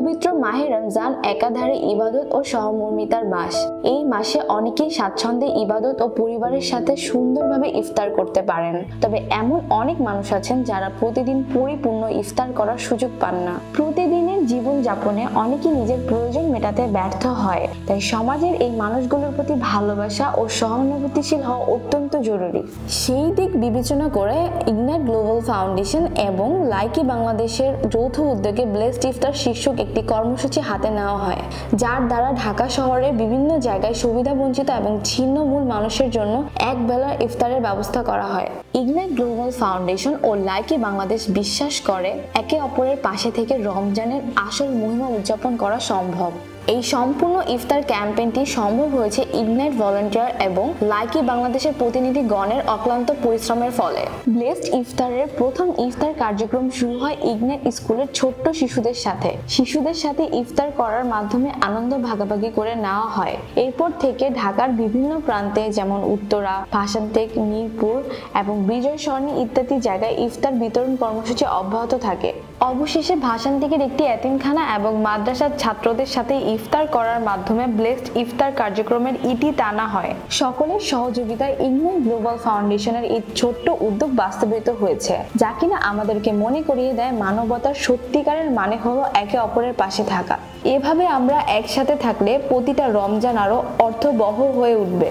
পবিত্র মাহে রমজান একাধারে ইবাদত ও সহমর্মিতার মাস। এই মাসে অনেকেই স্বাচ্ছন্দ্যে ইবাদত ও পরিবারের সাথে সুন্দরভাবে ইফতার করতে পারেন। তবে এমন অনেক মানুষ আছেন যারা প্রতিদিন পরিপূর্ণ ইফতার করার সুযোগ পান না। প্রতিদিনের জীবনযাপনে অনেকেই নিজের প্রয়োজন মেটাতে ব্যর্থ হয়। তাই সমাজের এই মানুষগুলোর প্রতি ভালোবাসা ও সহানুভূতিশীল হওয়া অত্যন্ত জরুরি। সেই দিক বিবেচনা করে ইগনাইট গ্লোবাল ফাউন্ডেশন এবং লাইকি বাংলাদেশের যৌথ উদ্যোগে ব্লেসড ইফতার শীর্ষক একটি কর্মসূচি হাতে নেওয়া হয়, যার দ্বারা ঢাকা শহরে বিভিন্ন জায়গায় সুবিধাবঞ্চিত এবং ছিন্নমূল মানুষের জন্য এক বেলার ইফতারের ব্যবস্থা করা হয়। ইগনাইট গ্লোবাল ফাউন্ডেশন ও লাইকি বাংলাদেশ বিশ্বাস করে একে অপরের পাশে থেকে রমজানের আসল মহিমা উদযাপন করা সম্ভব। এই সম্পূর্ণ ইফতার ক্যাম্পেইনটি সম্ভব হয়েছে ইগনাইট ভলান্টিয়ার এবং লাইকি বাংলাদেশের প্রতিনিধিগণের অক্লান্ত পরিশ্রমের ফলে। ব্লেসড ইফতারের প্রথম ইফতার কার্যক্রম শুরু হয় ইগনাইট স্কুলের ছোট্ট শিশুদের সাথে ইফতার করার মাধ্যমে আনন্দ ভাগাভাগি করে নেওয়া হয়। এরপর থেকে ঢাকার বিভিন্ন প্রান্তে যেমন উত্তরা, ভাসানটেক, মিরপুর এবং বিজয় সরণি ইত্যাদি জায়গায় ইফতার বিতরণ কর্মসূচি অব্যাহত থাকে। অবশেষে ভাসানটেকের একটি এতিমখানা এবং মাদ্রাসার ছাত্রদের সাথে ইফতার করার মাধ্যমে ব্লেসড ইফতার কার্যক্রমের ইতি টানা হয়। সকলের সহযোগিতায় ইগনাইট গ্লোবাল ফাউন্ডেশনের এই ছোট্ট উদ্যোগ বাস্তবায়িত হয়েছে, যা কিনা আমাদেরকে মনে করিয়ে দেয় মানবতার সত্যিকারের মানে হলো একে অপরের পাশে থাকা। এভাবে আমরা একসাথে থাকলে প্রতিটা রমজান আরো অর্থবহ হয়ে উঠবে।